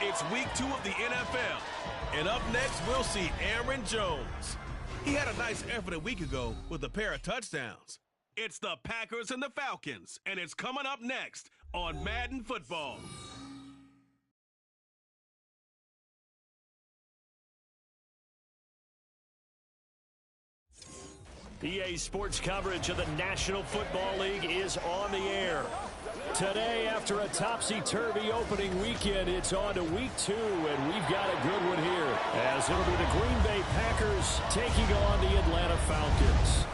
It's week 2 of the NFL. And up next, we'll see Aaron Jones. He had a nice effort a week ago with a pair of touchdowns. It's the Packers and the Falcons, and it's coming up next on Madden Football. EA Sports coverage of the National Football League is on the air. Today, after a topsy-turvy opening weekend, it's on to week 2, and we've got a good one here, as it'll be the Green Bay Packers taking on the Atlanta Falcons.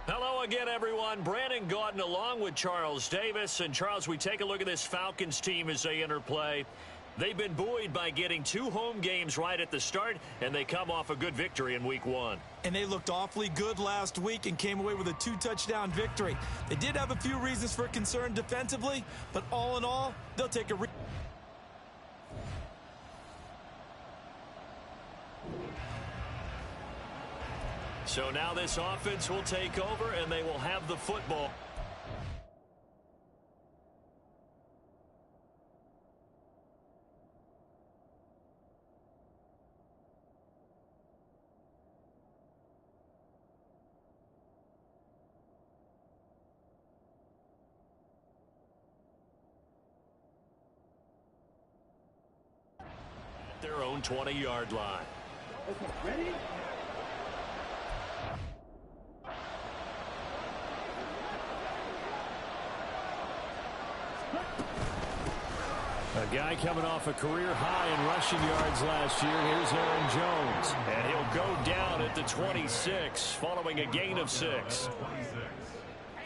Hello again, everyone. Brandon Gaudin along with Charles Davis. And, Charles, we take a look at this Falcons team as they enter play. They've been buoyed by getting 2 home games right at the start, and they come off a good victory in week 1. And they looked awfully good last week and came away with a 2-touchdown victory. They did have a few reasons for concern defensively, but all in all, they'll take a So now this offense will take over, and they will have the football. Their own 20-yard line. Ready? A guy coming off a career high in rushing yards last year. Here's Aaron Jones. And he'll go down at the 26 following a gain of 6.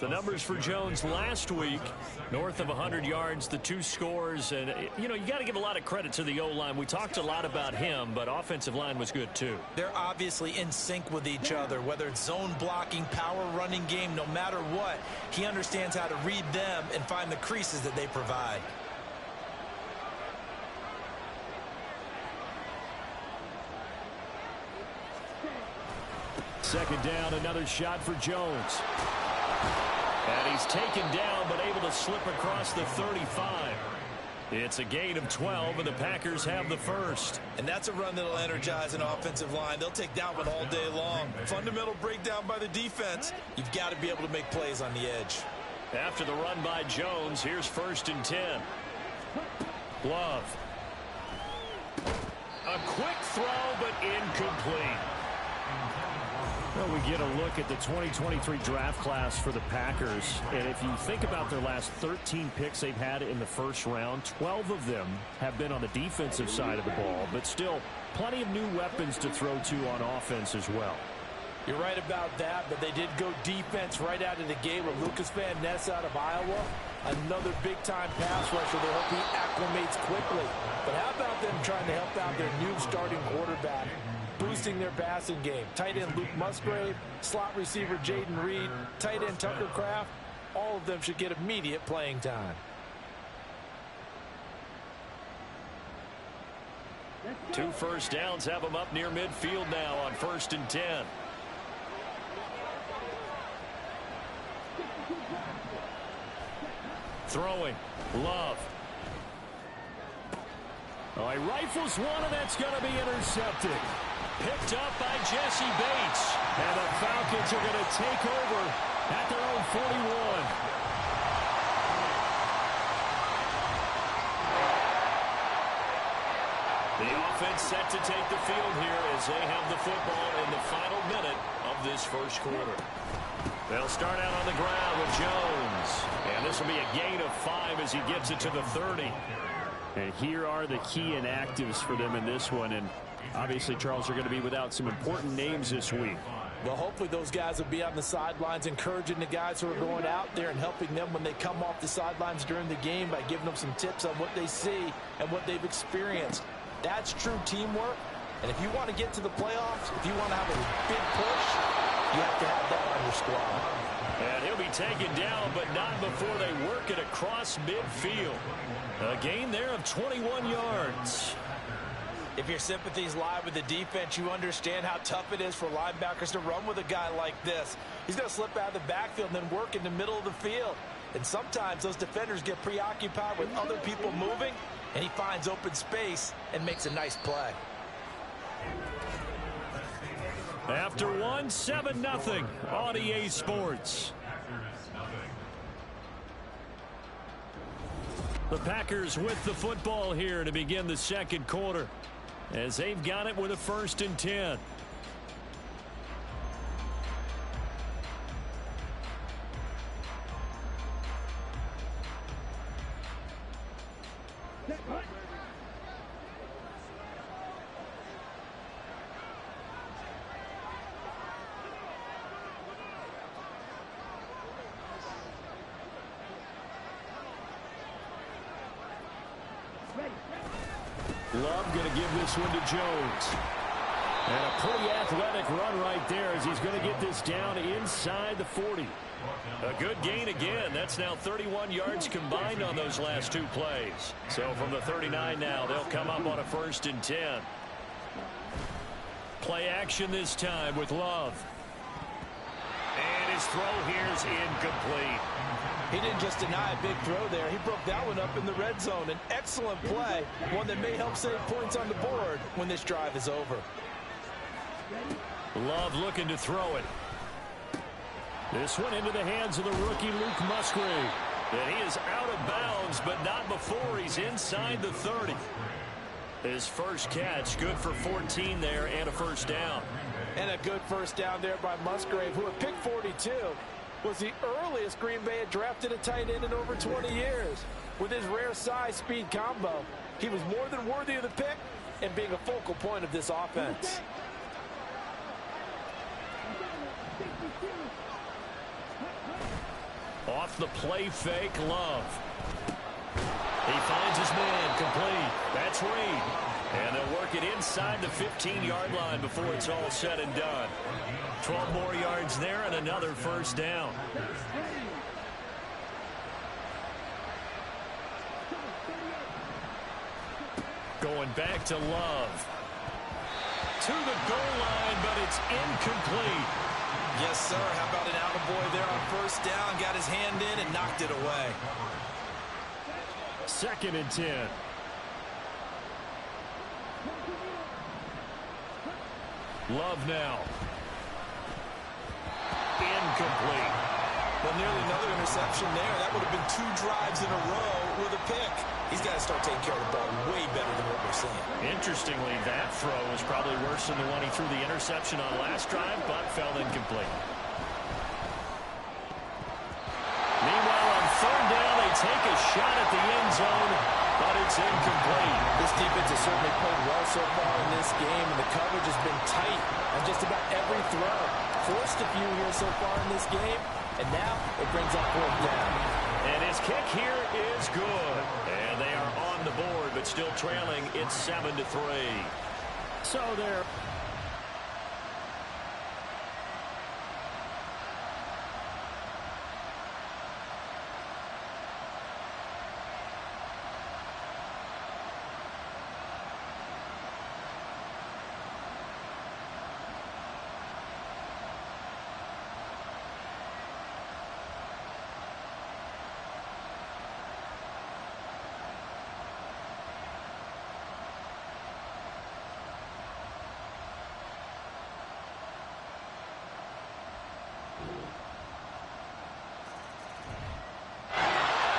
The numbers for Jones last week, north of 100 yards, the 2 scores. And, you know, you got to give a lot of credit to the O-line. We talked a lot about him, but offensive line was good, too. They're obviously in sync with each other, whether it's zone blocking, power running game, no matter what. He understands how to read them and find the creases that they provide. Second down, another shot for Jones. And he's taken down, but able to slip across the 35. It's a gain of 12, and the Packers have the first. And that's a run that'll energize an offensive line. They'll take that one all day long. Fundamental breakdown by the defense. You've got to be able to make plays on the edge. After the run by Jones, here's 1st and 10. Love. A quick throw, but incomplete. Well, we get a look at the 2023 draft class for the Packers. And if you think about their last 13 picks they've had in the first round, 12 of them have been on the defensive side of the ball. But still, plenty of new weapons to throw to on offense as well. You're right about that, but they did go defense right out of the gate with Lucas Van Ness out of Iowa. Another big-time pass rusher. They hope he acclimates quickly. But how about them trying to help out their new starting quarterback, boosting their passing game? Tight end Luke Musgrave, slot receiver Jaden Reed, tight end Tucker Kraft. All of them should get immediate playing time. 2 first downs have them up near midfield now on 1st and 10. Throwing. Love. Oh, he rifles one, and that's going to be intercepted. Picked up by Jesse Bates. And the Falcons are going to take over at their own 41. The offense set to take the field here as they have the football in the final minute of this first quarter. They'll start out on the ground with Jones. And this will be a gain of 5 as he gets it to the 30. And here are the key inactives for them in this one. And obviously, Charles, are going to be without some important names this week. Well, hopefully those guys will be on the sidelines encouraging the guys who are going out there and helping them when they come off the sidelines during the game by giving them some tips on what they see and what they've experienced. That's true teamwork. And if you want to get to the playoffs, if you want to have a big push, you have to have that on your squad. And he'll be taken down, but not before they work it across midfield. A gain there of 21 yards. If your sympathies lie with the defense, you understand how tough it is for linebackers to run with a guy like this. He's going to slip out of the backfield and then work in the middle of the field. And sometimes those defenders get preoccupied with other people moving, and he finds open space and makes a nice play. After one, 7-0 on EA Sports. The Packers with the football here to begin the second quarter, as they've got it with a 1st and 10. Love going to give this one to Jones. And a pretty athletic run right there as he's going to get this down inside the 40. A good gain again. That's now 31 yards combined on those last 2 plays. So from the 39 now, they'll come up on a 1st and 10. Play action this time with Love. And his throw here is incomplete. He didn't just deny a big throw there. He broke that one up in the red zone. An excellent play, one that may help save points on the board when this drive is over. Love looking to throw it. This one into the hands of the rookie Luke Musgrave. And he is out of bounds, but not before he's inside the 30. His first catch, good for 14 there and a 1st down. And a good 1st down there by Musgrave, who at pick 42 was the earliest Green Bay had drafted a tight end in over 20 years. With his rare size-speed combo, he was more than worthy of the pick and being a focal point of this offense. Off the play fake, Love. He finds his man complete. That's Reed. And they'll work it inside the 15-yard line before it's all said and done. 12 more yards there and another 1st down. Going back to Love. To the goal line, but it's incomplete. Yes, sir. How about an attaboy there on 1st down? Got his hand in and knocked it away. 2nd and 10. Love now. Incomplete. Well, nearly another interception there. That would have been 2 drives in a row with a pick. He's got to start taking care of the ball way better than what we're seeing. Interestingly, that throw was probably worse than the one he threw the interception on last drive, but fell incomplete. Meanwhile, on 3rd down, they take a shot at the end zone, but it's incomplete. This defense has certainly played well so far in this game, and the coverage has been tight on just about every throw. Forced a few here so far in this game, and now it brings up 4th down. And his kick here is good. And they are on the board, but still trailing. It's 7-3. So they're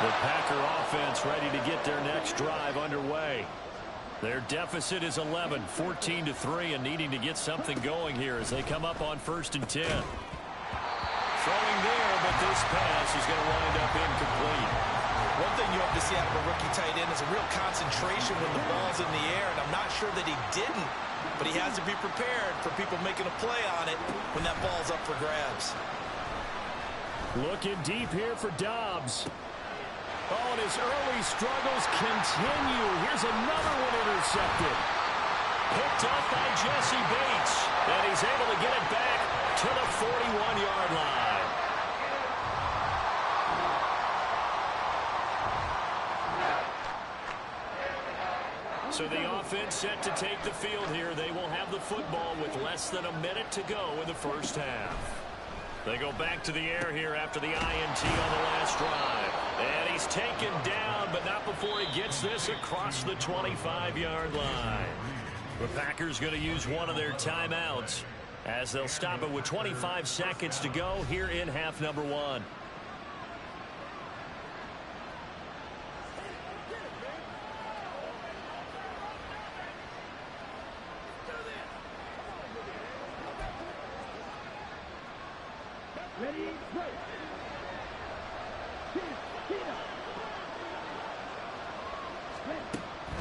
The Packer offense ready to get their next drive underway. Their deficit is 11, 14-3, and needing to get something going here as they come up on 1st and 10. Throwing there, but this pass is going to wind up incomplete. One thing you hope to see out of a rookie tight end is a real concentration when the ball's in the air, and I'm not sure that he didn't, but he has to be prepared for people making a play on it when that ball's up for grabs. Looking deep here for Dobbs. Oh, and his early struggles continue. Here's another one intercepted. Picked up by Jesse Bates, and he's able to get it back to the 41-yard line. So the offense set to take the field here. They will have the football with less than a minute to go in the first half. They go back to the air here after the INT on the last drive. And he's taken down, but not before he gets this across the 25-yard line. The Packers going to use one of their timeouts as they'll stop it with 25 seconds to go here in half number 1.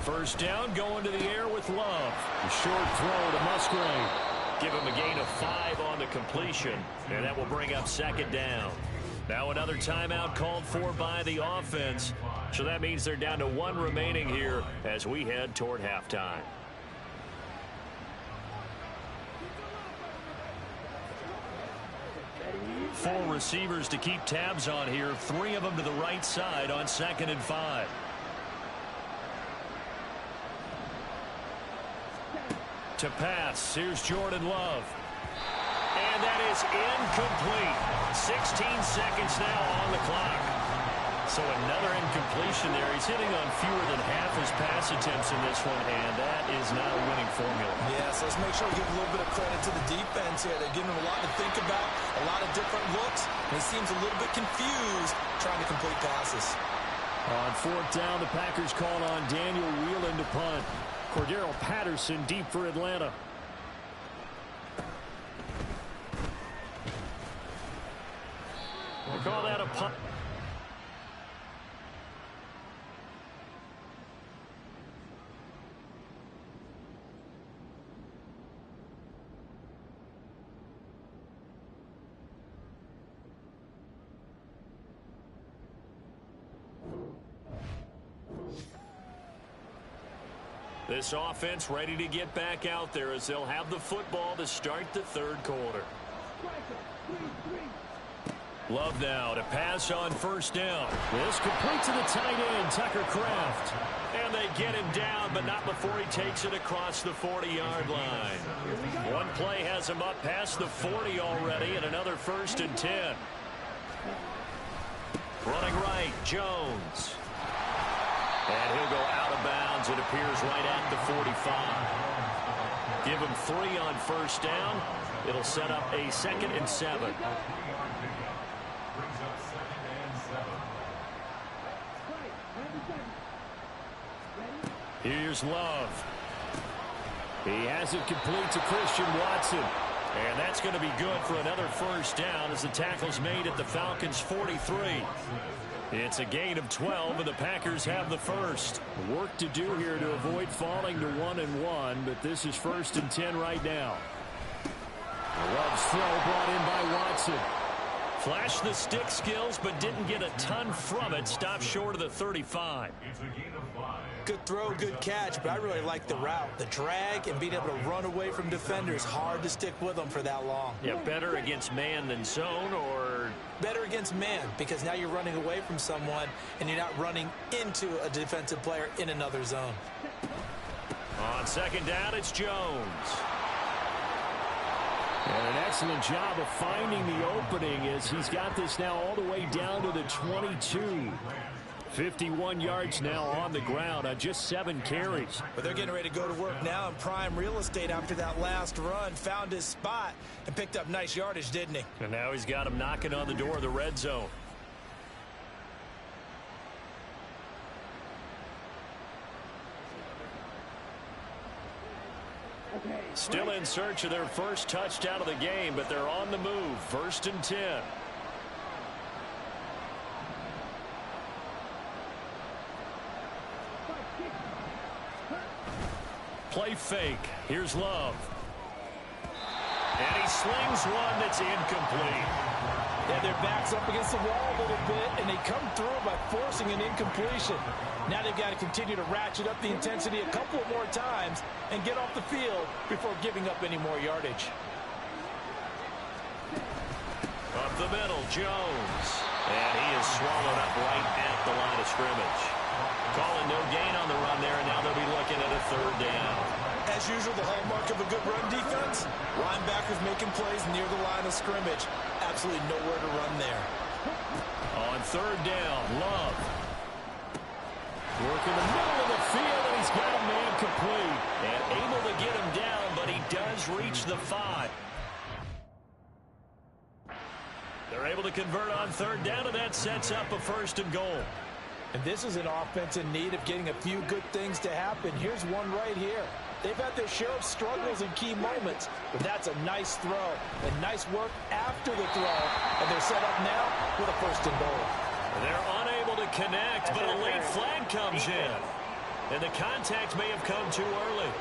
First down, going to the air with Love. A short throw to Musgrave. Give him a gain of 5 on the completion, and that will bring up 2nd down. Now another timeout called for by the offense, so that means they're down to 1 remaining here as we head toward halftime. Four receivers to keep tabs on here, 3 of them to the right side on 2nd and 5. To pass, here's Jordan Love. And that is incomplete. 16 seconds now on the clock. So another incompletion there. He's hitting on fewer than half his pass attempts in this one, and that is not a winning formula. Yes, let's make sure we give a little bit of credit to the defense here. They're giving him a lot to think about, a lot of different looks, and he seems a little bit confused trying to complete passes. On 4th down, the Packers called on Daniel Whelan to punt. Cordero Patterson deep for Atlanta. They call that a punt. This offense ready to get back out there as they'll have the football to start the 3rd quarter. Love now to pass on 1st down. This complete to the tight end, Tucker Kraft. And they get him down, but not before he takes it across the 40-yard line. One play has him up past the 40 already, and another 1st and 10. Running right, Jones. And he'll go out of bounds, it appears, right at the 45. Give him 3 on 1st down. It'll set up a 2nd and 7. Here's Love. He has it complete to Christian Watson. And that's going to be good for another 1st down as the tackle's made at the Falcons' 43. It's a gain of 12, and the Packers have the 1st. Work to do here to avoid falling to 1-1, but this is 1st and 10 right now. Love's throw brought in by Watson. Flashed the stick skills, but didn't get a ton from it. Stopped short of the 35. Good throw, good catch, but I really like the route. The drag and being able to run away from defenders. Hard to stick with them for that long. Yeah, better against man than zone, or? Better against man, because now you're running away from someone and you're not running into a defensive player in another zone. On 2nd down, it's Jones. And an excellent job of finding the opening as he's got this now all the way down to the 22. 51 yards now on the ground on just 7 carries. But they're getting ready to go to work now in prime real estate after that last run. Found his spot and picked up nice yardage, didn't he? And now he's got him knocking on the door of the red zone. Still in search of their first touchdown of the game, but they're on the move. 1st and 10. Play fake. Here's Love. And he slings one that's incomplete. Yeah, their back's up against the wall a little bit, and they come through by forcing an incompletion. Now they've got to continue to ratchet up the intensity a couple of more times and get off the field before giving up any more yardage. Up the middle, Jones. And he is swallowed up right at the line of scrimmage. Calling no gain on the run there, and now they'll be looking at a 3rd down. As usual, the hallmark of a good run defense, linebackers making plays near the line of scrimmage. Absolutely nowhere to run there. On 3rd down, Love. Working the middle of the field, and he's got a man complete. And able to get him down, but he does reach the 5. They're able to convert on 3rd down, and that sets up a 1st and goal. And this is an offense in need of getting a few good things to happen. Here's one right here. They've had their share of struggles in key moments, but that's a nice throw and nice work after the throw. And they're set up now with a 1st and goal. They're unable to connect, but a late flag comes in. And the contact may have come too early.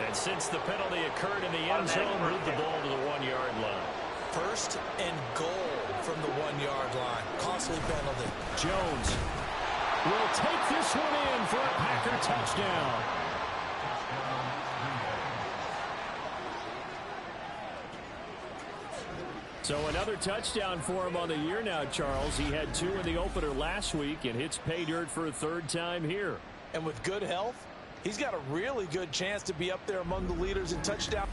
And since the penalty occurred in the end zone, moved the ball to the 1-yard line. 1st and goal from the 1-yard line. Costly penalty. Jones will take this one in for a Packer touchdown. So another touchdown for him on the year now, Charles. He had 2 in the opener last week and hits pay dirt for a 3rd time here. And with good health, he's got a really good chance to be up there among the leaders in touchdown.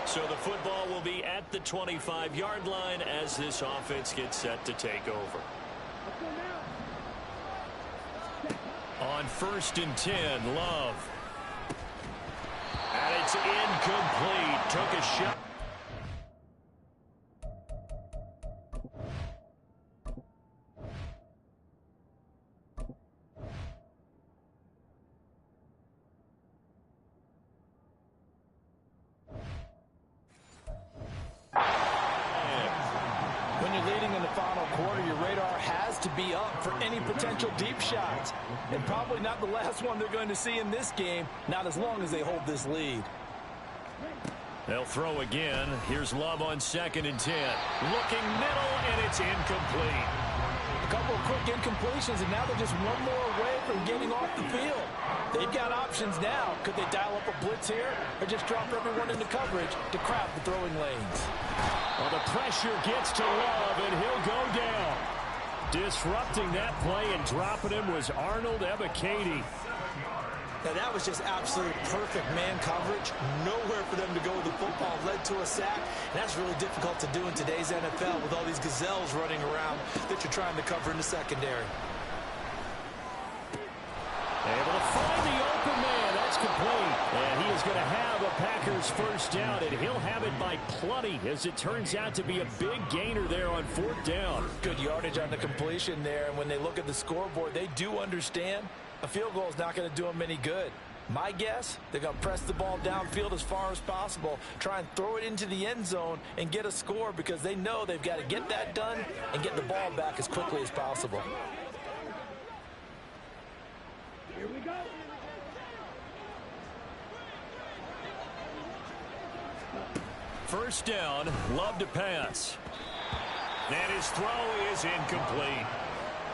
So the football will be at the 25-yard line as this offense gets set to take over. On 1st and 10, Love. And it's incomplete. Took a shot. To be up for any potential deep shots. And probably not the last one they're going to see in this game, not as long as they hold this lead. They'll throw again. Here's Love on 2nd and 10. Looking middle, and it's incomplete. A couple of quick incompletions, and now they're just one more away from getting off the field. They've got options now. Could they dial up a blitz here or just drop everyone into coverage to crowd the throwing lanes? Well, the pressure gets to Love, and he'll go down. Disrupting that play and dropping him was Arnold Ebiketie. Now that was just absolute perfect man coverage. Nowhere for them to go with the football. Led to a sack. And that's really difficult to do in today's NFL with all these gazelles running around that you're trying to cover in the secondary. Able to find the open man. That's complete. And he is going to have a Packers 1st down, and he'll have it by plenty as it turns out to be a big gainer there on 4th down. Good yardage on the completion there, and when they look at the scoreboard, they do understand a field goal is not going to do them any good. My guess, they're going to press the ball downfield as far as possible, try and throw it into the end zone and get a score because they know they've got to get that done and get the ball back as quickly as possible. Here we go. First down, Love to pass. And his throw is incomplete.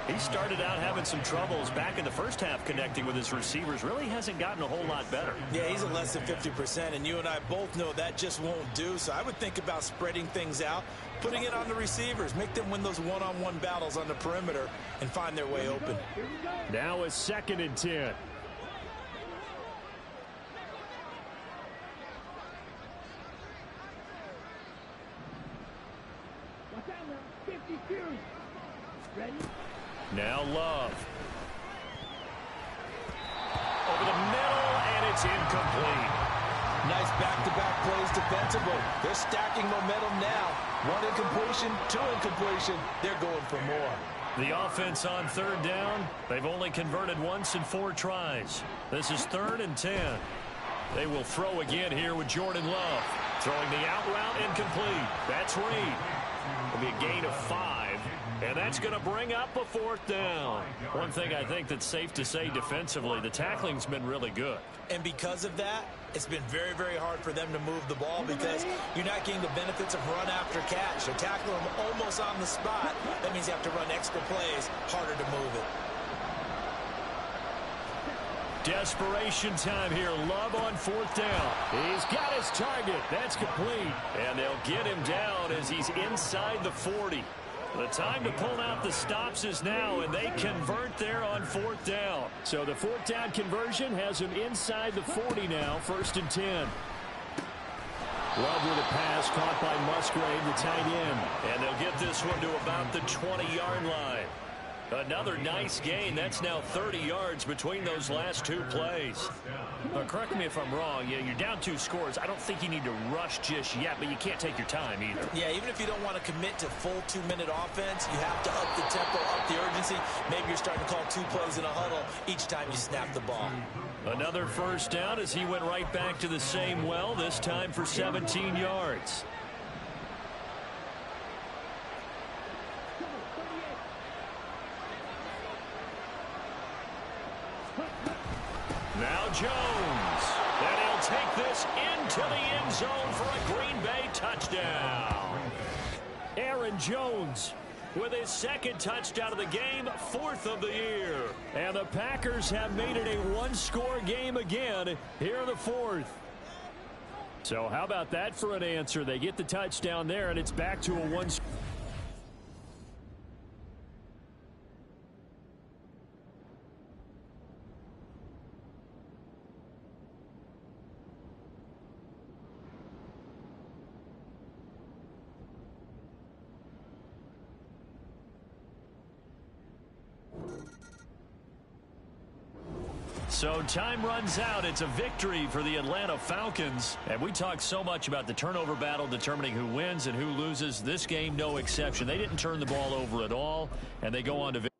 He started out having some troubles back in the first half connecting with his receivers. Really hasn't gotten a whole lot better. Yeah, he's at less than 50%, and you and I both know that just won't do. So I would think about spreading things out, putting it on the receivers, make them win those one-on-one battles on the perimeter and find their way open. Now a 2nd and 10. Now Love. Over the middle, incomplete. Nice back-to-back plays defensively. They're stacking momentum now. One incompletion, two incompletion. They're going for more. The offense on third down, they've only converted once in 4 tries. This is 3rd and 10. They will throw again here with Jordan Love. Throwing the out route incomplete. That's Reed. It'll be a gain of 5. And that's going to bring up a 4th down. One thing I think that's safe to say defensively, the tackling's been really good. And because of that, it's been very, very hard for them to move the ball because you're not getting the benefits of run after catch. They're tackling them almost on the spot. That means you have to run extra plays, harder to move it. Desperation time here. Love on 4th down. He's got his target. That's complete. And they'll get him down as he's inside the 40. The time to pull out the stops is now, and they convert there on 4th down. So the 4th down conversion has him inside the 40 now, 1st and 10. Love with a pass caught by Musgrave, the tight end. And they'll get this one to about the 20-yard line. Another nice gain. That's now 30 yards between those last 2 plays. Correct me if I'm wrong. Yeah, you're down 2 scores. I don't think you need to rush just yet, but you can't take your time either. Yeah, even if you don't want to commit to full 2-minute offense, you have to up the tempo, up the urgency. Maybe you're starting to call 2 plays in a huddle each time you snap the ball. Another 1st down as he went right back to the same well, this time for 17 yards. Now Jones. And he'll take this into the end zone for a Green Bay touchdown. Aaron Jones With his 2nd touchdown of the game, 4th of the year. And the Packers have made it a 1-score game again here in the 4th. So how about that for an answer? They get the touchdown there, and it's back to a 1-score. So time runs out. It's a victory for the Atlanta Falcons. And we talked so much about the turnover battle determining who wins and who loses. This game, no exception. They didn't turn the ball over at all, and they go on to victory.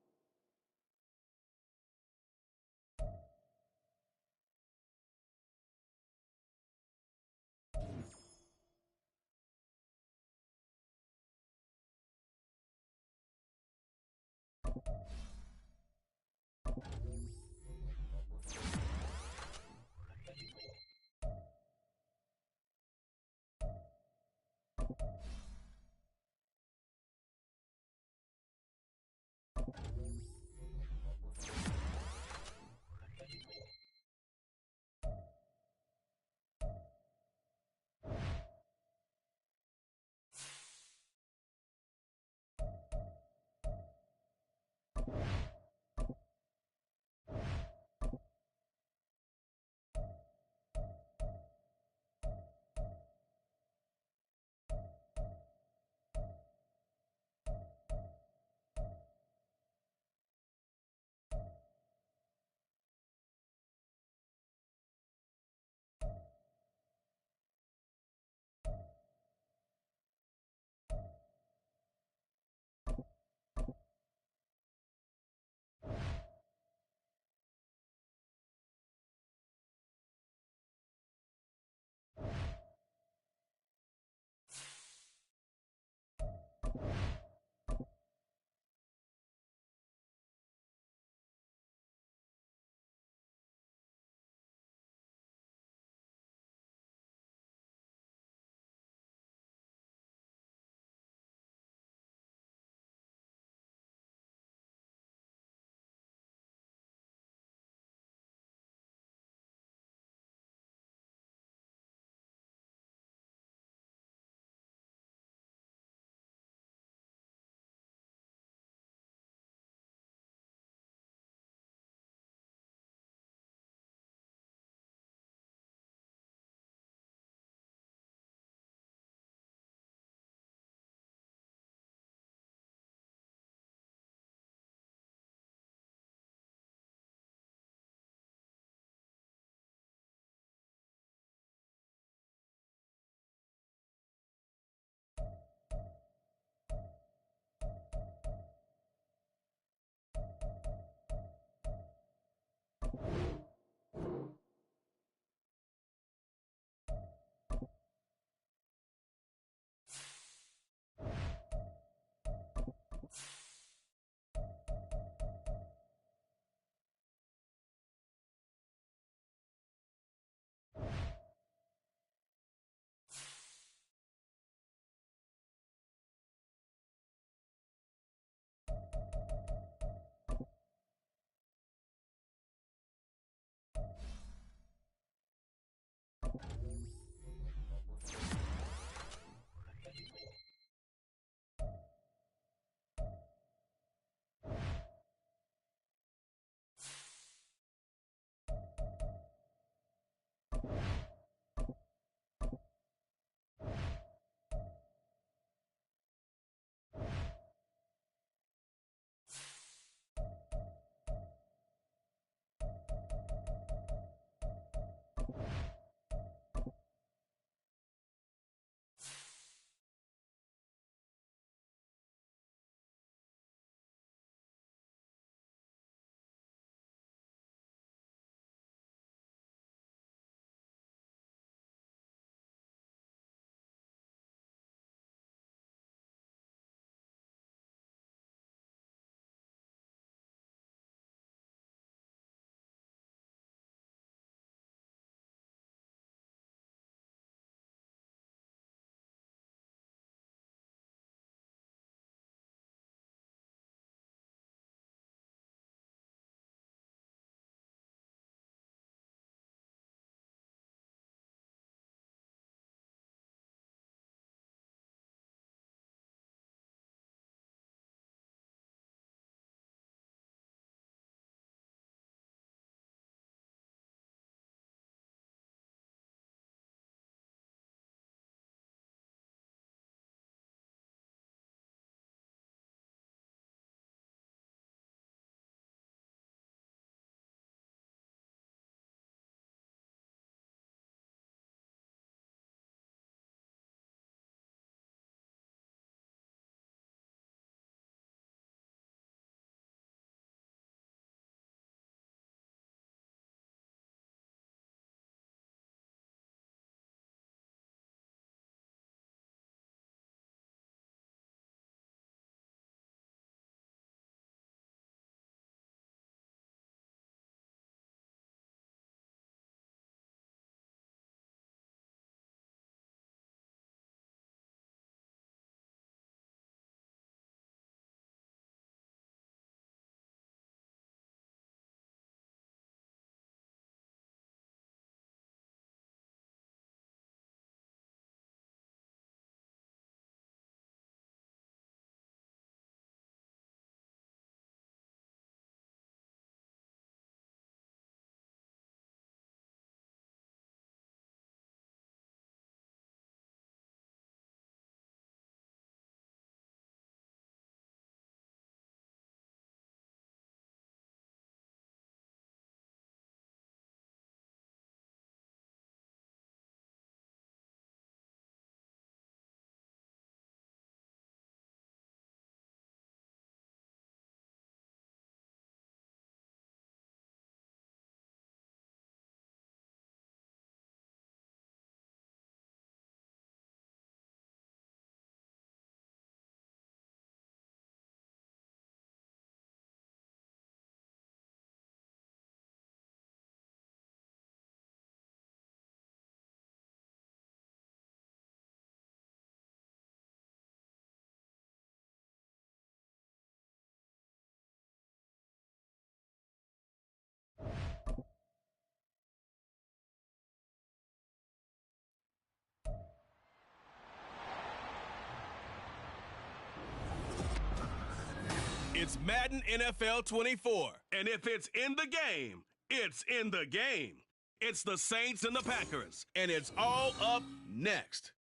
It's Madden NFL 24, and if it's in the game, it's in the game. It's the Saints and the Packers, and it's all up next.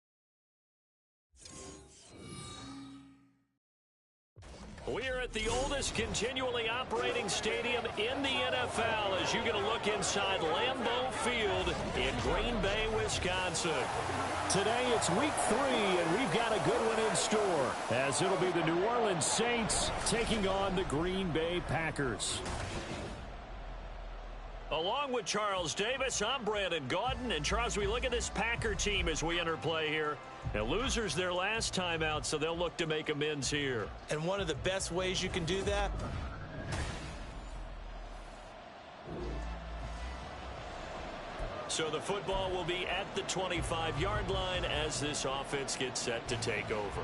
We're at the oldest continually operating stadium in the NFL as you get a look inside Lambeau Field in Green Bay, Wisconsin. Today it's week 3, and we've got a good one in store, as it'll be the New Orleans Saints taking on the Green Bay Packers. Along with Charles Davis, I'm Brandon Gaudin. And, Charles, we look at this Packer team as we enter play here. Now, losers their last time out, so they'll look to make amends here. And one of the best ways you can do that? So the football will be at the 25-yard line as this offense gets set to take over.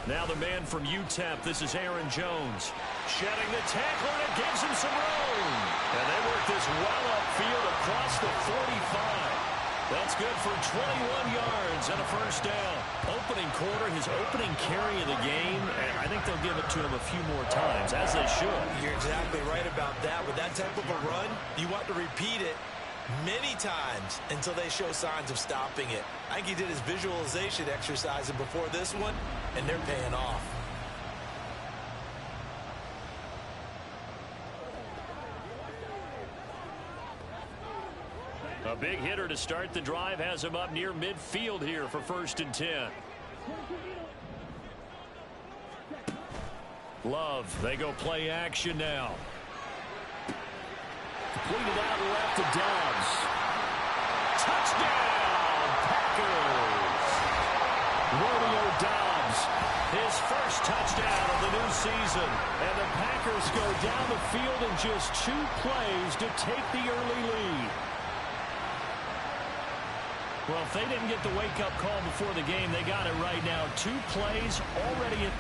Now the man from UTEP, this is Aaron Jones. Shedding the tackle, and it gives him some room. And they work this well upfield across the 45. That's good for 21 yards and a first down. Opening quarter, his opening carry of the game, and I think they'll give it to him a few more times, as they should. You're exactly right about that. With that type of a run, you want to repeat it many times until they show signs of stopping it. I think he did his visualization exercise before this one, and they're paying off. A big hitter to start the drive has him up near midfield here for 1st and 10. Love, they go play action now. Completed out left to Dobbs. Touchdown, Packers! Romeo Dobbs, his first touchdown of the new season. And the Packers go down the field in just 2 plays to take the early lead. Well, if they didn't get the wake-up call before the game, they got it right now. 2 plays already in.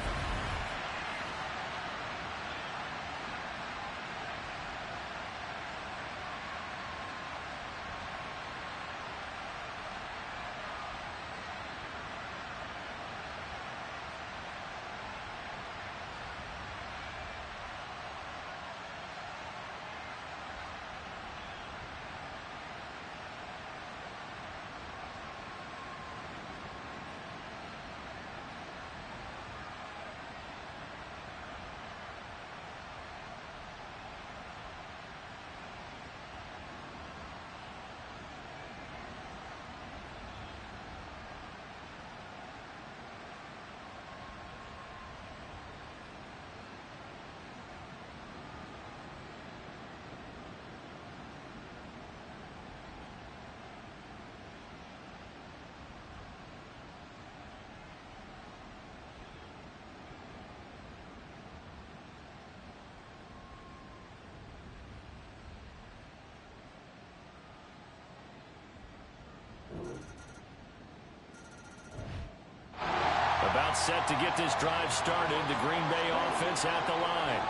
About set to get this drive started. The Green Bay offense at the line.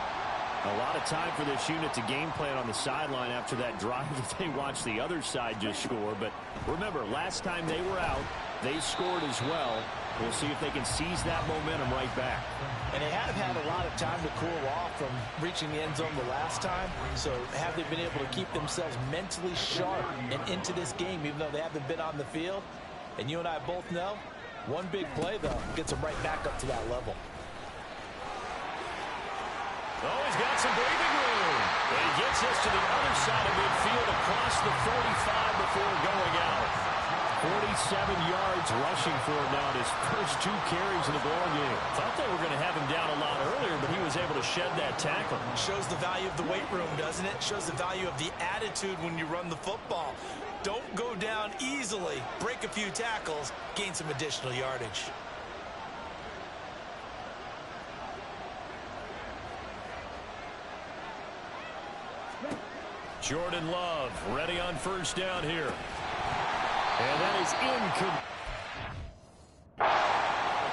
A lot of time for this unit to game plan on the sideline after that drive that they watched the other side just score. But remember, last time they were out, they scored as well. We'll see if they can seize that momentum right back. And they have had a lot of time to cool off from reaching the end zone the last time. So have they been able to keep themselves mentally sharp and into this game, even though they haven't been on the field? And you and I both know, one big play, though, gets them right back up to that level. Oh, he's got some breathing room. And he gets us to the other side of midfield across the 45 before going out. 47 yards rushing for him now in his first 2 carries in the ball game. Thought they were going to have him down a lot earlier, but he was able to shed that tackle. Shows the value of the weight room, doesn't it? Shows the value of the attitude when you run the football. Don't go down easily. Break a few tackles. Gain some additional yardage. Jordan Love ready on first down here. And that is incomplete.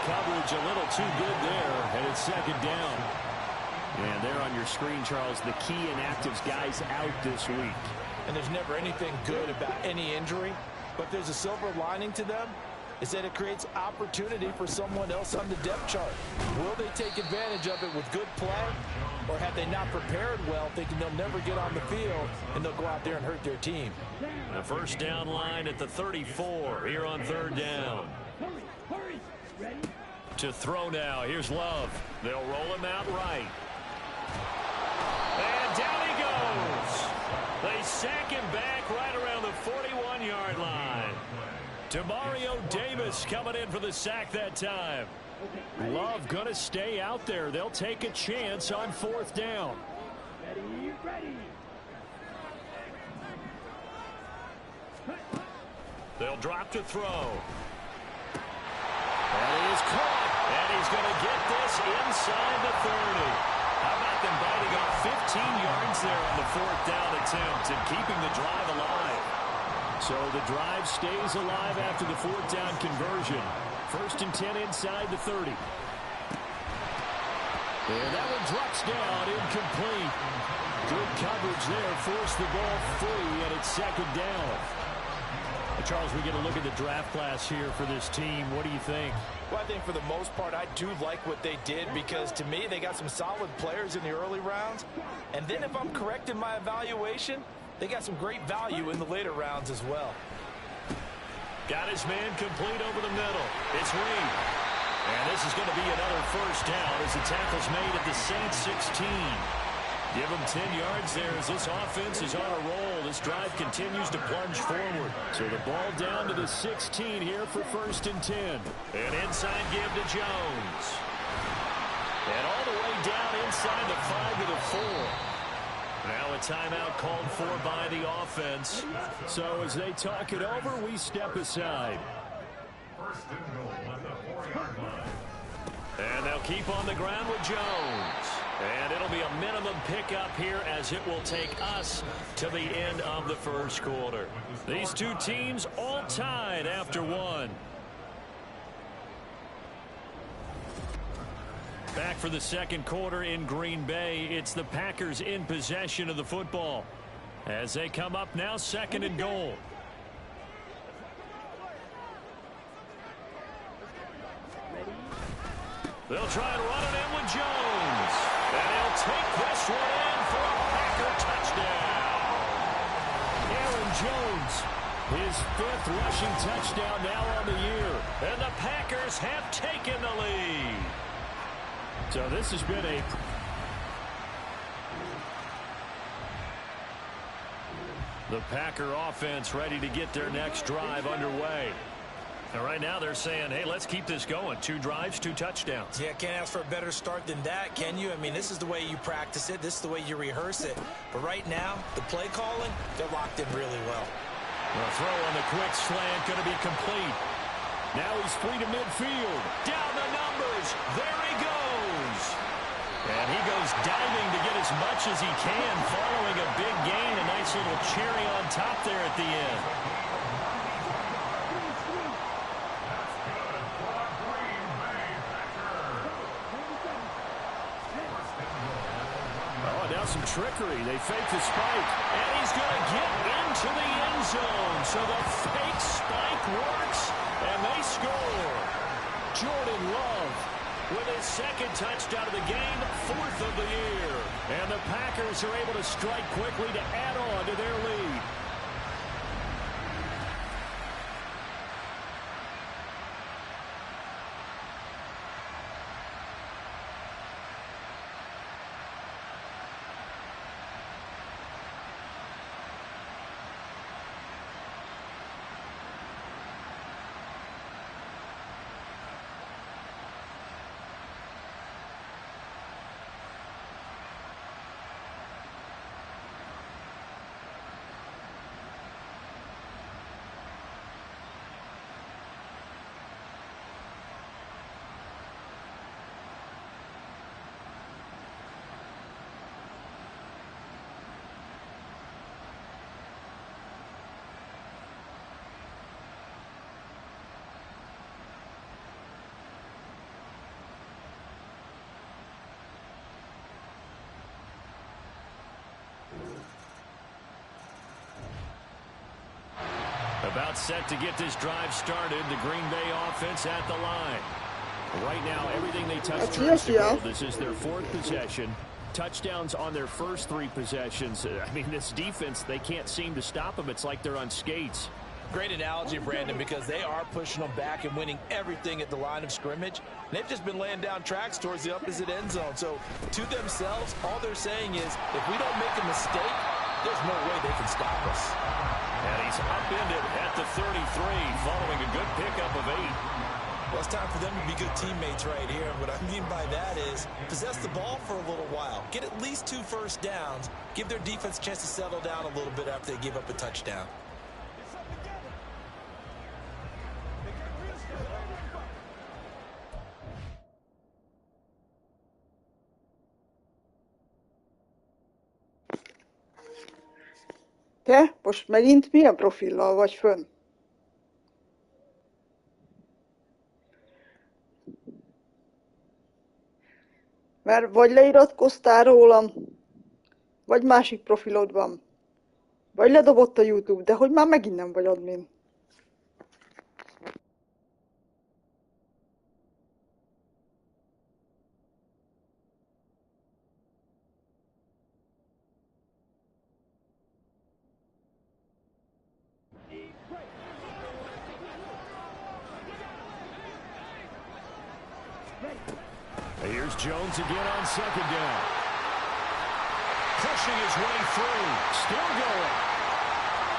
Coverage a little too good there, and it's 2nd down. And there on your screen, Charles, the key inactives guys out this week. And there's never anything good about any injury, but there's a silver lining to them. Is that it creates opportunity for someone else on the depth chart. Will they take advantage of it with good play, or have they not prepared well, thinking they'll never get on the field, and they'll go out there and hurt their team? The first down line at the 34 here on 3rd down. Hurry. Ready? To throw now. Here's Love. They'll roll him out right. jesszus coming in for the sack that time. Love going to stay out there. They'll take a chance on 4th down. Ready. They'll drop to throw. And he is caught. And he's going to get this inside the 30. How about them biting off 15 yards there on the 4th down attempt and keeping the drive alive? So the drive stays alive after the 4th down conversion. 1st and 10 inside the 30. And that one drops down, incomplete. Good coverage there, forced the ball free, and it's 2nd down. Charles, we get a look at the draft class here for this team. What do you think? Well, I think for the most part, I do like what they did because, to me, they got some solid players in the early rounds. And then if I'm correct in my evaluation, they got some great value in the later rounds as well. Got his man complete over the middle. It's Reed. And this is going to be another 1st down as the tackle's made at the Saints 16. Give them 10 yards there as this offense is on a roll. This drive continues to plunge forward. So the ball down to the 16 here for 1st and 10. An inside give to Jones. And all the way down inside the 5 to the 4. Now a timeout called for by the offense. So as they talk it over, we step aside. And they'll keep on the ground with Jones. And it'll be a minimum pickup here as it will take us to the end of the 1st quarter. These two teams all tied after 1. Back for the 2nd quarter in Green Bay. It's the Packers in possession of the football as they come up now 2nd and goal. They'll try and run it in with Jones. And he'll take this one in for a Packer touchdown. Aaron Jones, his 5th rushing touchdown now on the year. And the Packers have taken the lead. So this has been the Packer offense ready to get their next drive underway. And right now they're saying, hey, let's keep this going. 2 drives, 2 touchdowns. Yeah, can't ask for a better start than that, can you? I mean, this is the way you practice it. This is the way you rehearse it. But right now, the play calling, they're locked in really well. The throw on the quick slant going to be complete. Now he's free to midfield. Down the numbers. There he goes. And he goes diving to get as much as he can following a big gain. A nice little cherry on top there at the end. Some trickery. They fake the spike, and he's going to get into the end zone. So the fake spike works, and they score. Jordan Love with his 2nd touchdown of the game, 4th of the year. And the Packers are able to strike quickly to add on to their lead. About set to get this drive started. The Green Bay offense at the line. Right now, everything they touch turns to gold. This is their 4th possession. Touchdowns on their first 3 possessions. I mean, this defense, they can't seem to stop them. It's like they're on skates. Great analogy, Brandon, because they are pushing them back and winning everything at the line of scrimmage. They've just been laying down tracks towards the opposite end zone. So, to themselves, all they're saying is, if we don't make a mistake, there's no way they can stop us. And he's upended at the 33 following a good pickup of 8. Well, it's time for them to be good teammates right here. What I mean by that is possess the ball for a little while. Get at least 2 first downs. Give their defense a chance to settle down a little bit after they give up a touchdown. Te most megint milyen profillal vagy fönn? Mert vagy leiratkoztál rólam, vagy másik profilod van. Vagy ledobott a YouTube, de hogy már megint nem vagy admin. Here's Jones again on second down. Pushing his way through. Still going.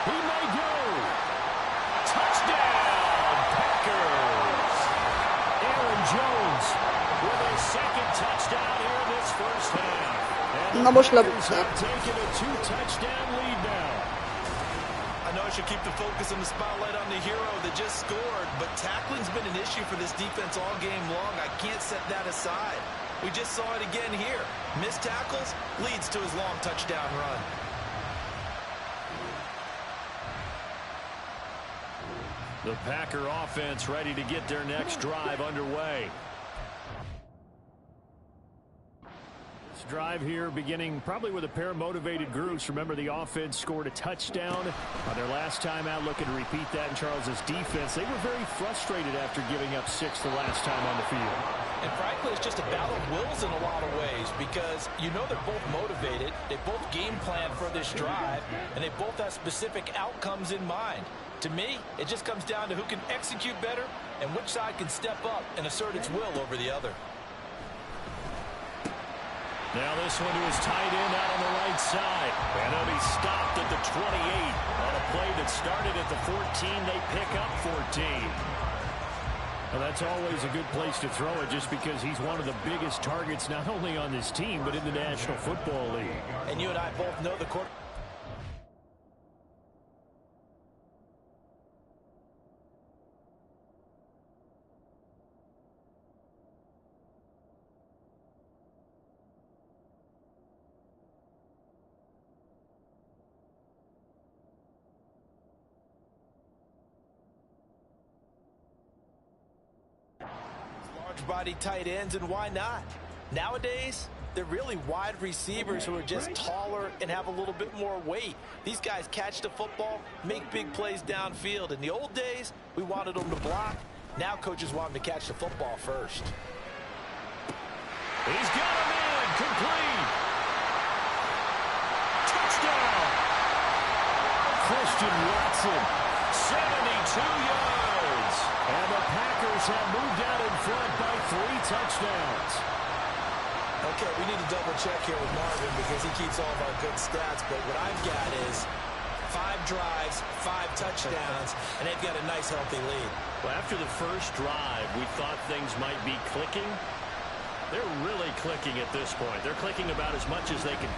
He may go. Touchdown, Packers. Aaron Jones with a second touchdown here in this first half. And the Packers have taken a 2-touchdown lead now. I know I should keep the focus and the spotlight on the hero that just scored, but tackling's been an issue for this defense all game long. I can't set that aside. We just saw it again here. Missed tackles leads to his long touchdown run. The Packer offense ready to get their next drive underway. Drive here beginning probably with a pair of motivated groups. Remember, the offense scored a touchdown on their last time out, looking to repeat that in Charles's defense. They were very frustrated after giving up 6 the last time on the field. And frankly, it's just a battle of wills in a lot of ways because you know they're both motivated, they both game plan for this drive, and they both have specific outcomes in mind. To me, it just comes down to who can execute better and which side can step up and assert its will over the other. Now this one to his tight end out on the right side. And he'll be stopped at the 28. On a play that started at the 14, they pick up 14. Well, that's always a good place to throw it just because he's one of the biggest targets not only on this team but in the National Football League. And you and I both know the quarterback. Body tight ends, and why not? Nowadays, they're really wide receivers who are just taller and have a little bit more weight. These guys catch the football, make big plays downfield. In the old days, we wanted them to block. Now coaches want them to catch the football first. He's got him in, complete. Touchdown. Christian Watson, 72 yards. And the Packers have moved out in front by 3 touchdowns. Okay, we need to double check here with Marvin because he keeps all of our good stats, but what I've got is 5 drives, 5 touchdowns, and they've got a nice healthy lead. Well, after the first drive, we thought things might be clicking. They're really clicking at this point. They're clicking about as much as they can.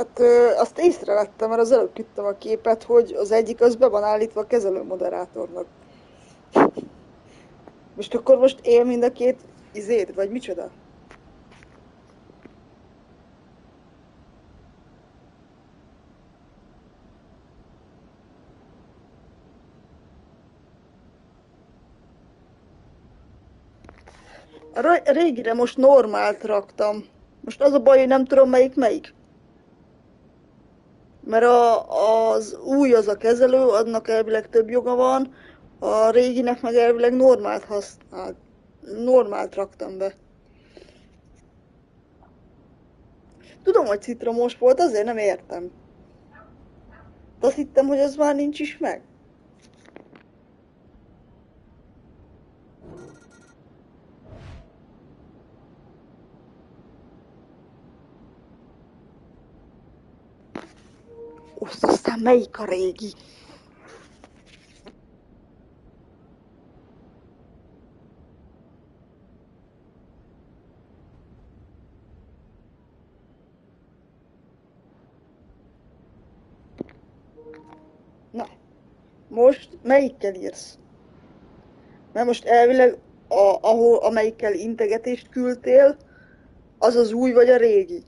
Hát azt észrevettem, mert az előbb küldtem a képet, hogy az egyik az be van állítva a kezelő moderátornak. Most akkor most él mind a két izét, vagy micsoda? A régire most normált raktam. Most az a baj, hogy nem tudom melyik. Mert az új az a kezelő, annak elvileg több joga van, a réginek meg elvileg normált használ. Normált raktam be. Tudom, hogy citromos volt, azért nem értem. De azt hittem, hogy az már nincs is meg. Aztán melyik a régi? Na, most melyikkel írsz? Mert most elvileg, amelyikkel integetést küldtél, az az új vagy a régi?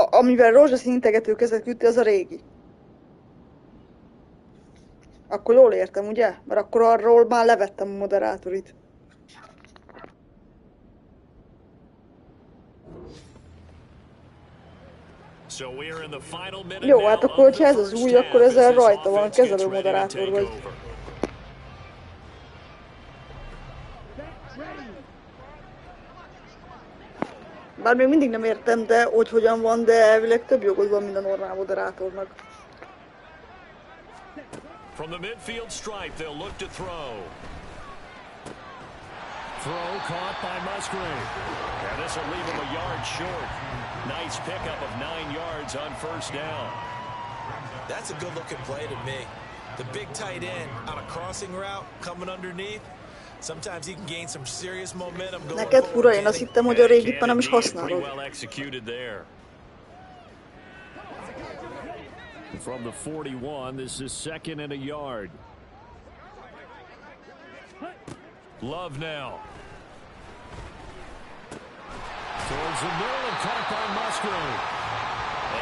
Amivel rózsaszín integető kezet küldtél, az a régi. Akkor jól értem, ugye? Mert akkor arról már levettem a moderátorit. Jó, hát akkor, hogyha ez az új, akkor ezzel rajta van a kezelő moderátor, vagy... Bár még mindig nem értem, de hogy hogyan van, de elvileg több jogod van, mint a normál moderátornak. From the midfield stripe, they'll look to throw. Throw caught by Musgrave. And this will leave him a yard short. Nice pickup of 9 yards on first down. That's a good-looking play to me. The big tight end on a crossing route coming underneath. Sometimes he can gain some serious momentum going Neked fura, én azt hittem, hogy a régit már nem is használod. From the 41, this is second and a yard. Love now. Towards the middle and caught by Musgrave.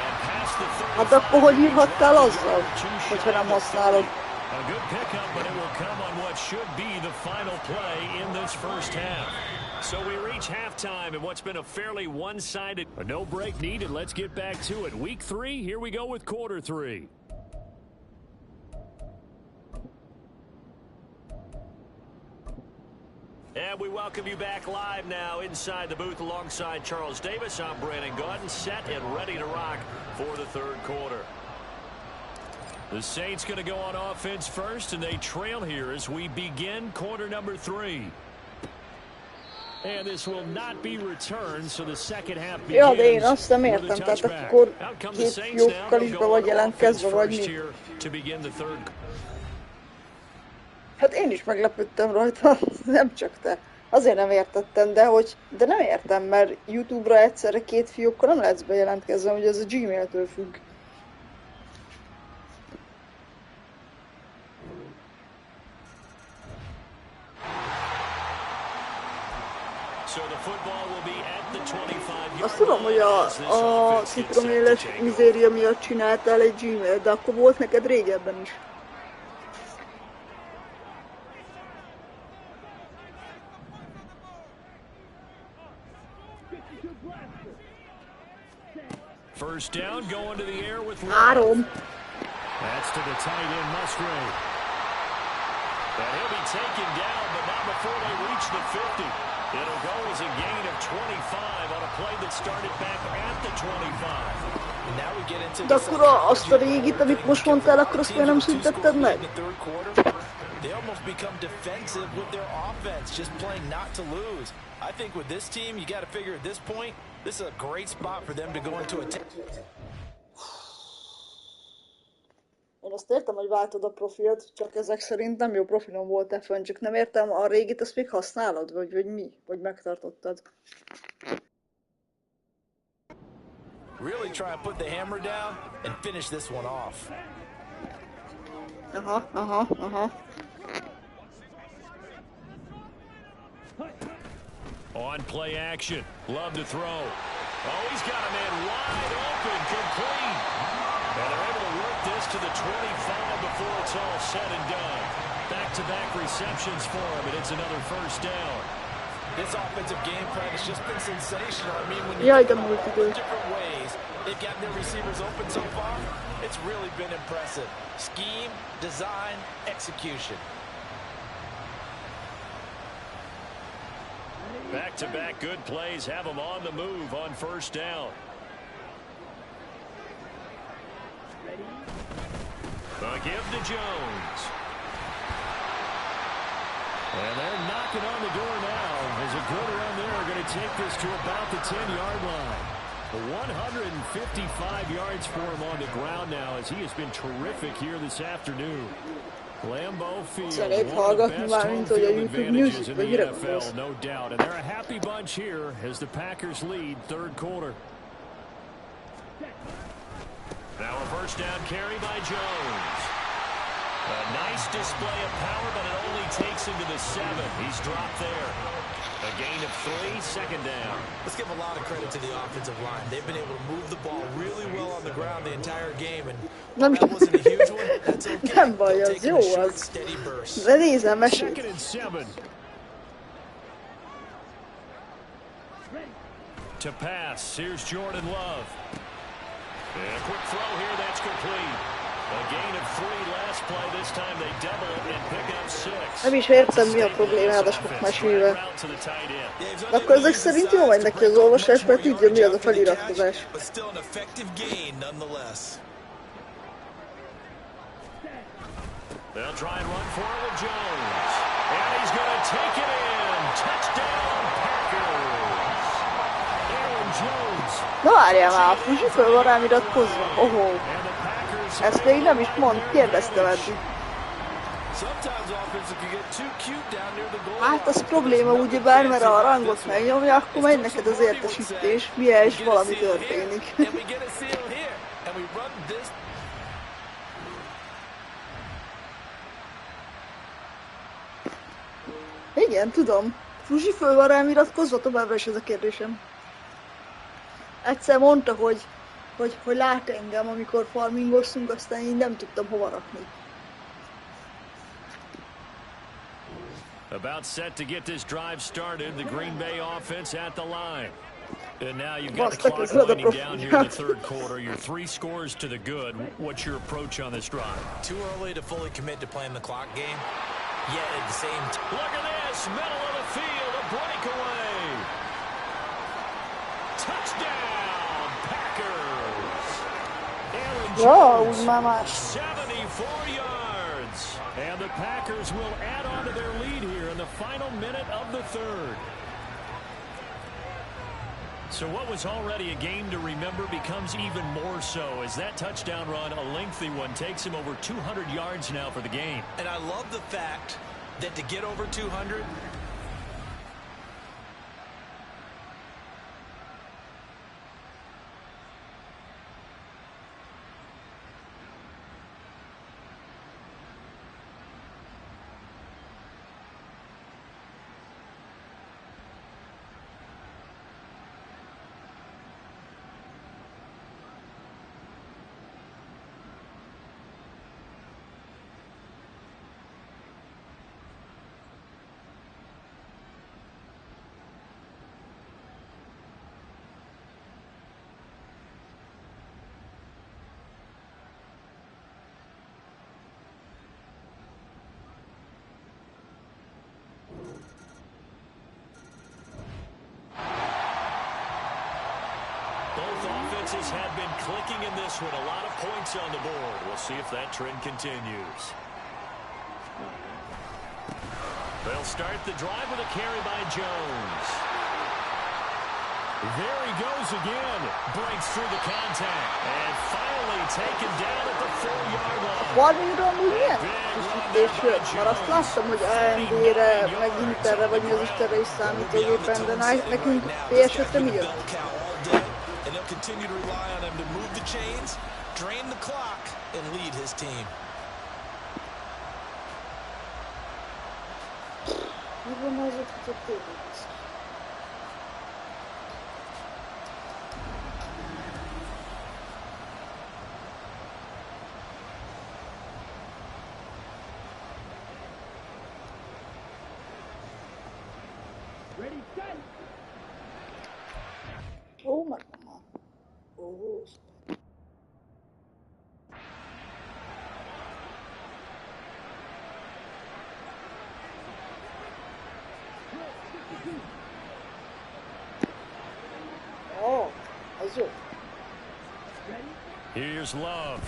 And past the 30. Hát akkor hogy írhattál azzal, hogyha nem használod? A good pickup, but it will come on what should be the final play in this first half. So we reach halftime in what's been a fairly one-sided... A no break needed. Let's get back to it. Week 3, here we go with quarter 3. And we welcome you back live now inside the booth alongside Charles Davis. I'm Brandon Gaudin, set and ready to rock for the third quarter. The Saints going to go on offense first, and they trail here as we begin quarter number 3. And this will not be returned, so the second half begins. Ja, de én azt nem értem, tehát akkor két fiókkal is be vagy jelentkezve, vagy mi? Hát én is meglepődtem rajta, nem csak te. Azért nem értettem, de nem értem, mert YouTube-ra egyszerre két fiókkal nem lehetsz bejelentkezve, hogy ez a Gmail-től függ. Azt tudom, hogy a citroméles mizéria miatt csináltál egy Gmail, de akkor volt neked régebben is. First down, going to the air with Love. That's to the tight end, Musgrave. And he'll be taken down, but not before they reach the 50. It'll go as a gain of 25 on a play that started back at the 25. And now we get into De akkor azt a régit, amit most mondtál, akkor azt miért nem szüntetted meg? They almost become defensive with their offense, just playing not to lose. I think with this team, you got to figure at this point, this is a great spot for them to go into a... Én azt értem, hogy váltod a profilt, csak ezek szerint nem jó profilon voltál fönn, csak nem értem, a régit azt még használod, vagy mi? Vagy megtartottad? Really try and put the hammer down and finish this one off. Aha. On play action. Love to throw. Oh, he's got a man wide open, complete. And they're able to work this to the 25 before it's all said and done. Back-to-back receptions for him, and it's another first down. This offensive game plan has just been sensational. I mean, when you look at all the different ways they've gotten their receivers open so far, it's really been impressive. Scheme, design, execution. Back-to-back good plays have them on the move on first down. The give to Jones. And they're knocking on the door now. As a good run there, are going to take this to about the 10-yard line. 155 yards for him on the ground now, as he has been terrific here this afternoon. Lambeau Field, one of the best home field advantages in the NFL, no doubt. And they're a happy bunch here as the Packers lead third quarter. Now a first down carry by Jones. A nice display of power, but it only takes him to the 7. He's dropped there. A gain of 3, second down. Let's give a lot of credit to the offensive line. They've been able to move the ball really well on the ground the entire game, and that wasn't a huge one. That's okay. Nem baj, az jó az. De nézem, mesélj. Second and 7. To pass, here's Jordan Love. And a quick throw here, that's complete. A gain of 3 last play. This time they double it and pick up 6. Nem is értem, mi a problémád a sok mesélve. De akkor ezek szerint jól megy neki az olvasás, mert tudja, mi az a feliratkozás. They'll try and run for it with Jones. And he's going to take it in. Touchdown, Packers. Aaron Jones. Na várjál már, Fuzsi föl van rám iratkozva. Ohó. Ezt még nem is mond, kérdeztem eddig. Hát az probléma ugyebár, mert a rangot megnyomja, akkor megy neked az értesítés, mihez valami történik. Igen, tudom. Fuzsi föl van rám iratkozva, továbbra is ez a kérdésem. Egyszer mondta, hogy lát engem, amikor farmingoztunk, aztán én nem tudtam hova rakni. About set to get this drive started, the Green Bay offense at the line. And now you've got the clock winding down here in the third quarter. You're 3 scores to the good. What's your approach on this drive? Too early to fully commit to playing the clock game. Yet at the same time. Look at this, middle of the field, a breakaway. Touchdown, Packers. Aaron Jones, 74 yards. And the Packers will add on to their lead here in the final minute of the third. So what was already a game to remember becomes even more so as that touchdown run, a lengthy one, takes him over 200 yards now for the game. And I love the fact that to get over 200, offenses have been clicking in this one. A lot of points on the board. We'll see if that trend continues. They'll start the drive with a carry by Jones. There he goes again. Breaks through the contact. And finally taken down at the 4-yard line. Valmiról amúgy milyen frissítés jött? Mert azt láttam, hogy AMD-re, meg Interre, vagy mi az Istenre is számítógépen, de nekünk PS5-re mi jött? And he'll continue to rely on him to move the chains, drain the clock, and lead his team. Mi van az ott, hogy tényleg? Ready, set. Ó, megvan. Ó, ó, az jó. Here's Love.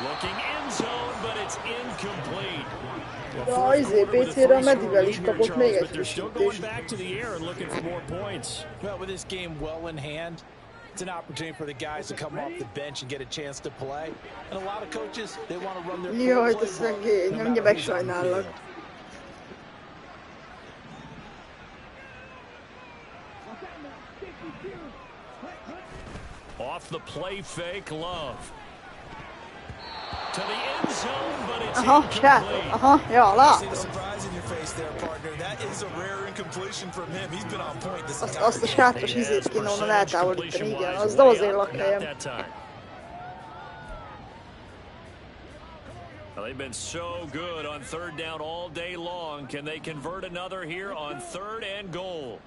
Looking end zone, but it's incomplete. Ja, izé, PC-re a Medivel is kapott még egy They're still going back to the air and looking for more points. Well, with this game well in hand, it's an opportunity for the guys to come off the bench and get a chance to play. And a lot of coaches, they want to run their Jaj, te szegény, mindjárt megsajnállak. Off the play fake, Love. To the end zone, but it's Aha, incomplete. ja, See the surprise in your face there, partner. That is a rare incompletion from him. He's been on point this entire Azt a sátos izét kéne onnan eltávolítani, igen, az nem az én lakhelyem. Well, they've been so good on third down all day long. Can they convert another here on 3rd and goal?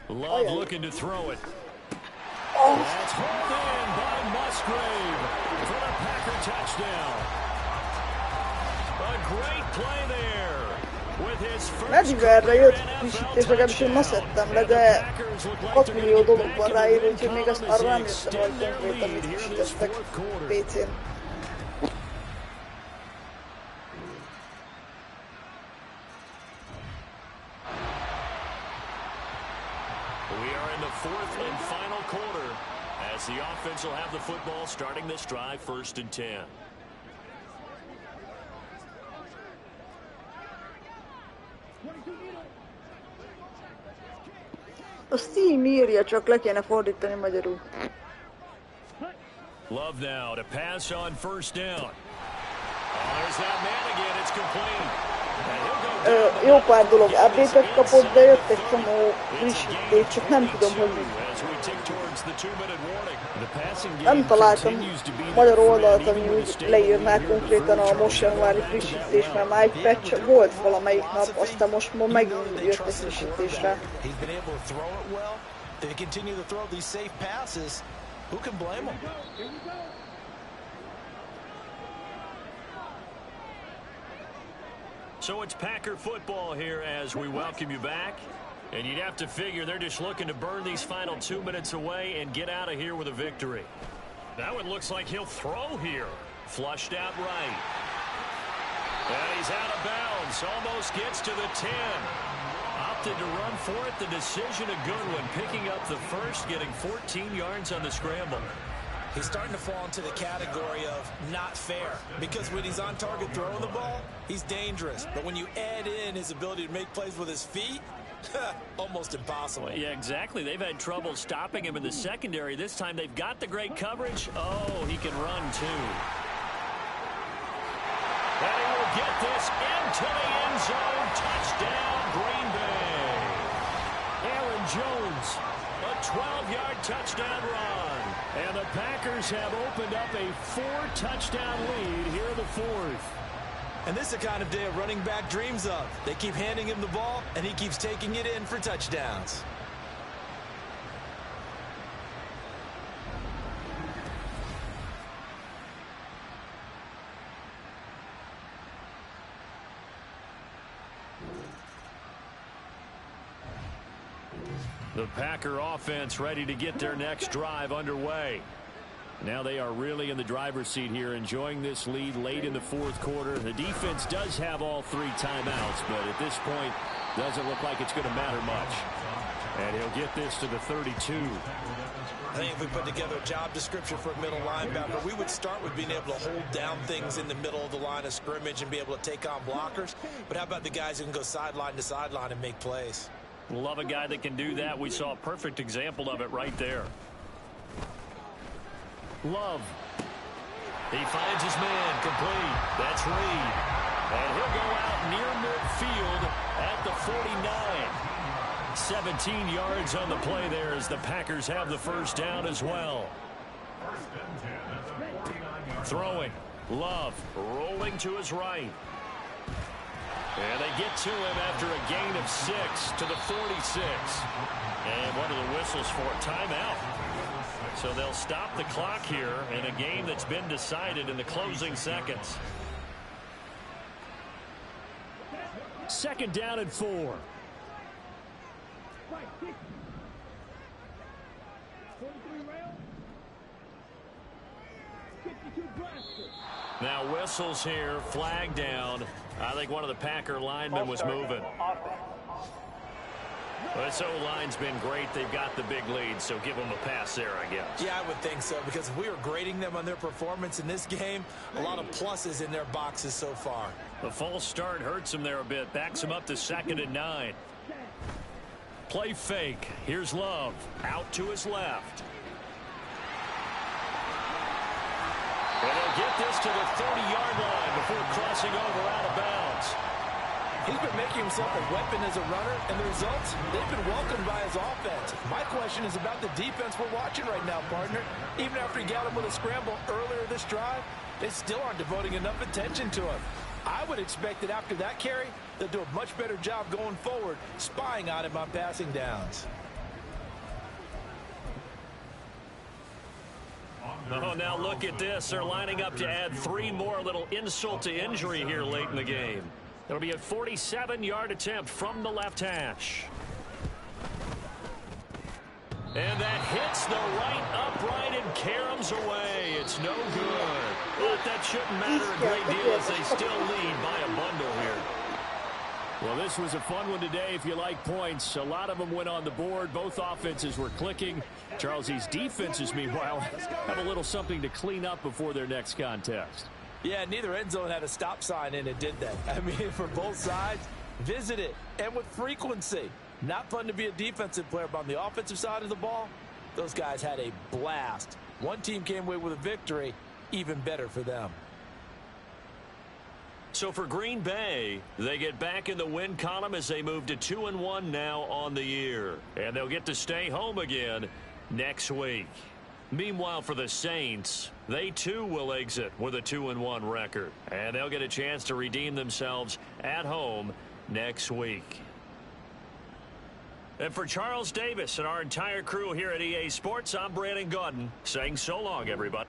Love looking to throw it. That's hauled in by Musgrave for the Packer touchdown. A great play there with his first Medivelre jött frissítés, legalábbis én ma szedtem le, de 6 millió dolog van ráírva, úgyhogy még azt arra nem jöttem, hogy konkrétan mit frissítestek PC-n. We are in the 4th and final quarter as the offense will have the football starting this drive 1st and 10. A Steam írja, csak le kéne fordítani magyarul. Love now to pass on 1st down. Oh, there's that man again. It's complete. Jó pár dolog update-et kapott, de jött egy csomó frissítés, csak nem tudom, hogy nem találtam magyar oldalt, ami úgy leírnák konkrétan a most januári frissítés, mert már egy patch volt valamelyik nap, aztán most megint jött egy frissítésre. So it's Packer football here as we welcome you back. And you'd have to figure they're just looking to burn these final 2 minutes away and get out of here with a victory. That one looks like he'll throw here. Flushed out right. And he's out of bounds. Almost gets to the 10. Opted to run for it. The decision a good one. Picking up the first, getting 14 yards on the scramble. He's starting to fall into the category of not fair, because when he's on target throwing the ball, he's dangerous. But when you add in his ability to make plays with his feet, almost impossible. Well, yeah, exactly. They've had trouble stopping him in the secondary. This time they've got the great coverage. Oh, he can run too. And he will get this into the end zone. Touchdown, Green Bay. Aaron Jones, a 12-yard touchdown run. And the Packers have opened up a 4-touchdown lead here in the 4th. And this is the kind of day a running back dreams of. They keep handing him the ball, and he keeps taking it in for touchdowns. The Packer offense ready to get their next drive underway. Now they are really in the driver's seat here, enjoying this lead late in the fourth quarter. The defense does have all 3 timeouts, but at this point, doesn't look like it's going to matter much. And he'll get this to the 32. I think if we put together a job description for a middle linebacker, we would start with being able to hold down things in the middle of the line of scrimmage and be able to take on blockers. But how about the guys who can go sideline to sideline and make plays? Love a guy that can do that. We saw a perfect example of it right there. Love. He finds his man complete. That's Reed. And he'll go out near midfield at the 49. 17 yards on the play there as the Packers have the first down as well. Throwing. Love rolling to his right. And they get to him after a gain of 6 to the 46. And one of the whistles for a timeout. So they'll stop the clock here in a game that's been decided in the closing seconds. Second down and 4. Now whistles here, flag down. I think one of the Packer linemen was moving. Well, this O-line's been great. They've got the big lead, so give them a pass there, I guess. Yeah, I would think so, because if we were grading them on their performance in this game, a lot of pluses in their boxes so far. The false start hurts them there a bit. Backs them up to 2nd and 9. Play fake. Here's Love. Out to his left. And he'll get this to the 30-yard line before crossing over out of bounds. He's been making himself a weapon as a runner, and the results, they've been welcomed by his offense. My question is about the defense we're watching right now, partner. Even after he got him with a scramble earlier this drive, they still aren't devoting enough attention to him. I would expect that after that carry, they'll do a much better job going forward, spying on him on passing downs. Oh, now look at this. They're lining up to add 3 more, little insult to injury here late in the game. It'll be a 47-yard attempt from the left hash. And that hits the right upright and caroms away. It's no good. But that shouldn't matter a great deal as they still lead by a bundle here. Well, this was a fun one today if you like points. A lot of them went on the board. Both offenses were clicking. Charles, these defenses, meanwhile, have a little something to clean up before their next contest. Yeah, neither end zone had a stop sign in it, did they? I mean, for both sides, visit it, and with frequency. Not fun to be a defensive player, but on the offensive side of the ball, those guys had a blast. One team came away with a victory, even better for them. So for Green Bay, they get back in the win column as they move to 2-1 now on the year. And they'll get to stay home again next week. Meanwhile, for the Saints, they too will exit with a 2-1 record. And they'll get a chance to redeem themselves at home next week. And for Charles Davis and our entire crew here at EA Sports, I'm Brandon Gaudin saying so long, everybody.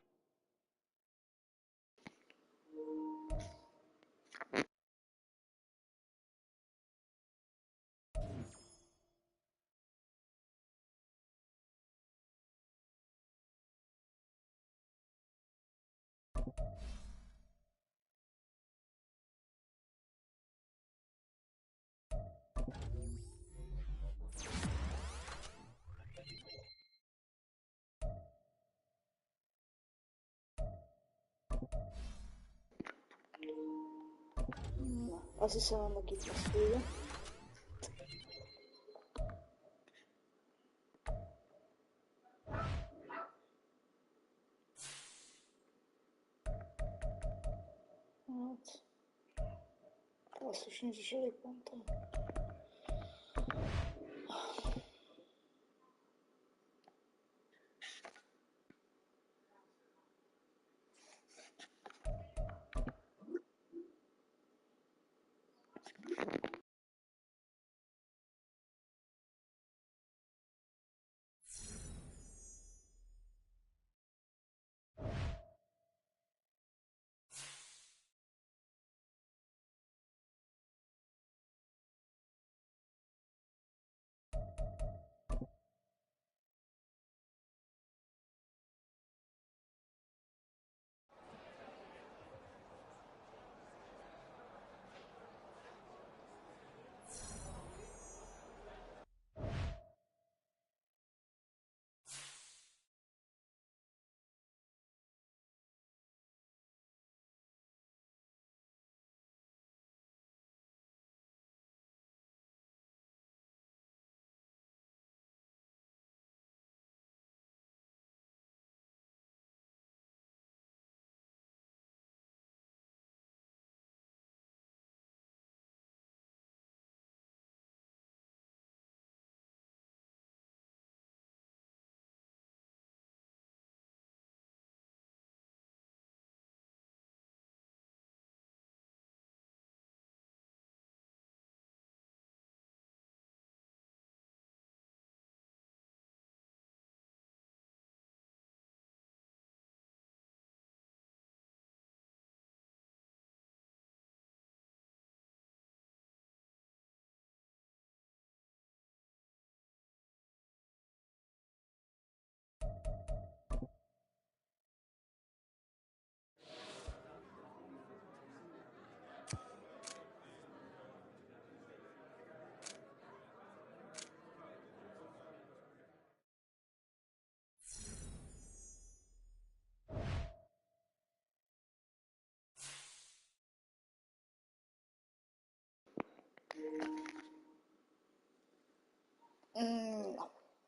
Azt hiszem, annak itt lesz vége. Hát... Basszus, nincs is elég pontom.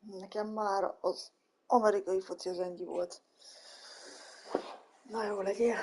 Nekem már az amerikai foci az ennyi volt. Na jó, legyél.